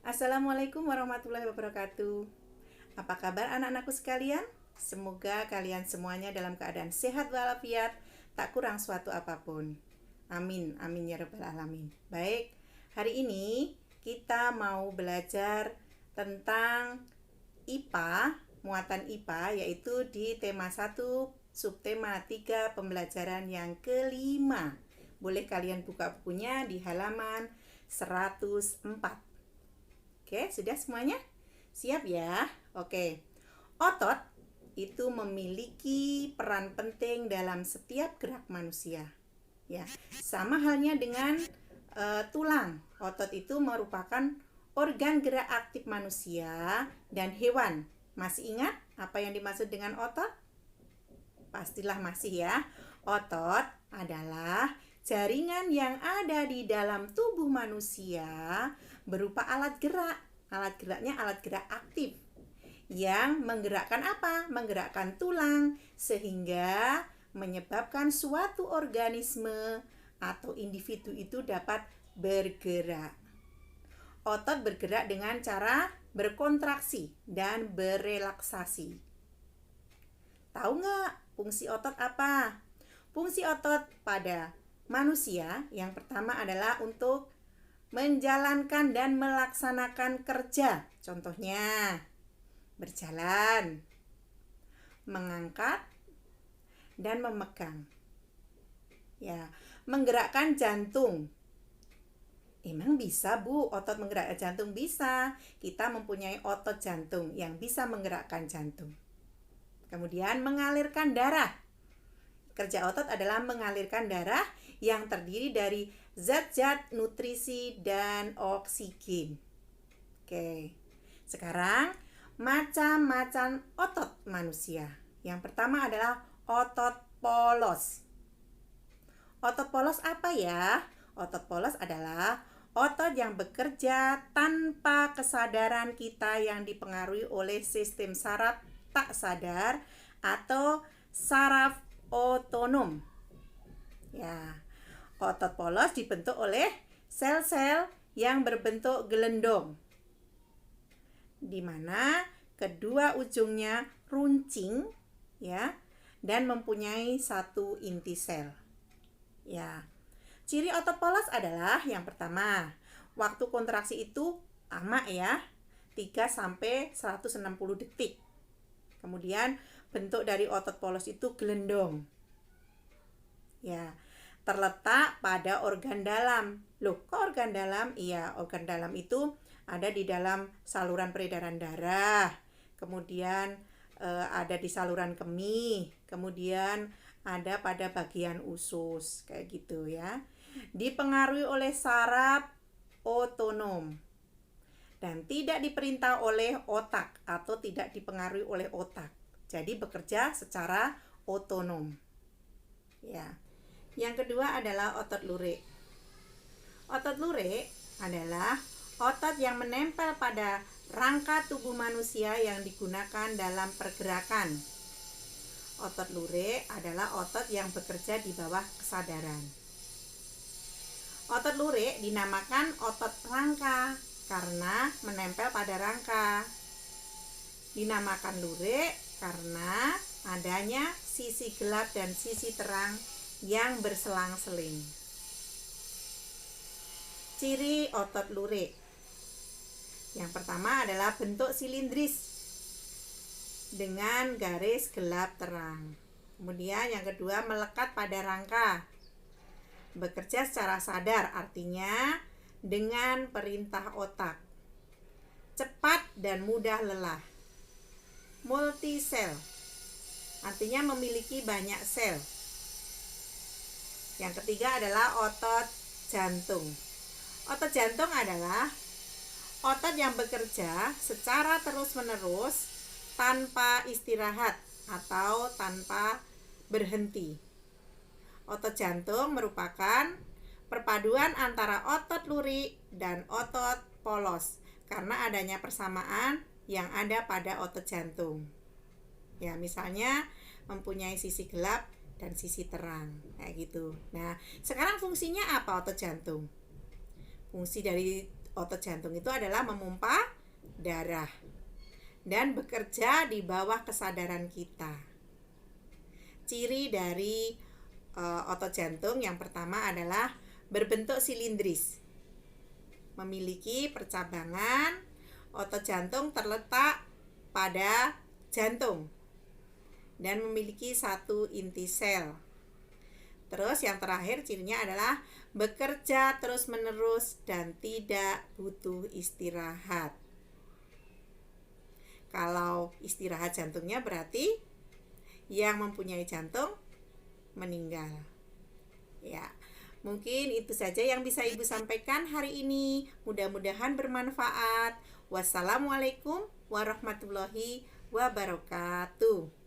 Assalamualaikum warahmatullahi wabarakatuh. Apa kabar anak-anakku sekalian? Semoga kalian semuanya dalam keadaan sehat walafiat, tak kurang suatu apapun. Amin, amin ya rabbal alamin. Baik, hari ini kita mau belajar tentang IPA, muatan IPA, yaitu di tema 1, subtema 3, pembelajaran yang kelima. Boleh kalian buka bukunya di halaman 104. Oke, sudah semuanya? Siap ya? Oke. Otot itu memiliki peran penting dalam setiap gerak manusia. Ya, sama halnya dengan tulang. Otot itu merupakan organ gerak aktif manusia dan hewan. Masih ingat apa yang dimaksud dengan otot? Pastilah masih ya. Otot adalah jaringan yang ada di dalam tubuh manusia berupa alat gerak. Alat geraknya alat gerak aktif yang menggerakkan apa? Menggerakkan tulang sehingga menyebabkan suatu organisme atau individu itu dapat bergerak. Otot bergerak dengan cara berkontraksi dan berelaksasi. Tahu nggak fungsi otot apa? Fungsi otot pada manusia yang pertama adalah untuk menjalankan dan melaksanakan kerja. Contohnya, berjalan, mengangkat, dan memegang. Ya, menggerakkan jantung. Emang bisa, Bu, otot menggerakkan jantung? Bisa. Kita mempunyai otot jantung yang bisa menggerakkan jantung. Kemudian mengalirkan darah. Kerja otot adalah mengalirkan darah yang terdiri dari zat-zat nutrisi dan oksigen. Oke. Sekarang macam-macam otot manusia. Yang pertama adalah otot polos. Otot polos apa ya? Otot polos adalah otot yang bekerja tanpa kesadaran kita yang dipengaruhi oleh sistem saraf tak sadar atau saraf otonom. Ya, otot polos dibentuk oleh sel-sel yang berbentuk gelendong, di mana kedua ujungnya runcing, ya, dan mempunyai satu inti sel. Ya, ciri otot polos adalah yang pertama, waktu kontraksi itu lama ya, 3 sampai 160 detik. Kemudian bentuk dari otot polos itu gelendong. Ya, terletak pada organ dalam. Loh, kok organ dalam? Iya, organ dalam itu ada di dalam saluran peredaran darah. Kemudian ada di saluran kemih. Kemudian ada pada bagian usus, kayak gitu ya. Dipengaruhi oleh saraf otonom dan tidak diperintah oleh otak atau tidak dipengaruhi oleh otak. Jadi bekerja secara otonom. Ya. Yang kedua adalah otot lurik. Otot lurik adalah otot yang menempel pada rangka tubuh manusia yang digunakan dalam pergerakan. Otot lurik adalah otot yang bekerja di bawah kesadaran. Otot lurik dinamakan otot rangka karena menempel pada rangka. Dinamakan lurik karena adanya sisi gelap dan sisi terang yang berselang-seling. Ciri otot lurik. Yang pertama adalah bentuk silindris dengan garis gelap terang. Kemudian yang kedua melekat pada rangka. Bekerja secara sadar, artinya dengan perintah otak. Cepat dan mudah lelah. Multisel, artinya memiliki banyak sel. Yang ketiga adalah otot jantung. Otot jantung adalah otot yang bekerja secara terus-menerus tanpa istirahat atau tanpa berhenti. Otot jantung merupakan perpaduan antara otot lurik dan otot polos karena adanya persamaan yang ada pada otot jantung. Ya, misalnya mempunyai sisi gelap dan sisi terang, kayak gitu. Nah, sekarang fungsinya apa otot jantung? Fungsi dari otot jantung itu adalah memompa darah dan bekerja di bawah kesadaran kita. Ciri dari otot jantung yang pertama adalah berbentuk silindris, memiliki percabangan. Otot jantung terletak pada jantung dan memiliki satu inti sel. Terus yang terakhir cirinya adalah bekerja terus-menerus dan tidak butuh istirahat. Kalau istirahat jantungnya berarti yang mempunyai jantung meninggal. Ya, mungkin itu saja yang bisa Ibu sampaikan hari ini. Mudah-mudahan bermanfaat. Wassalamualaikum warahmatullahi wabarakatuh.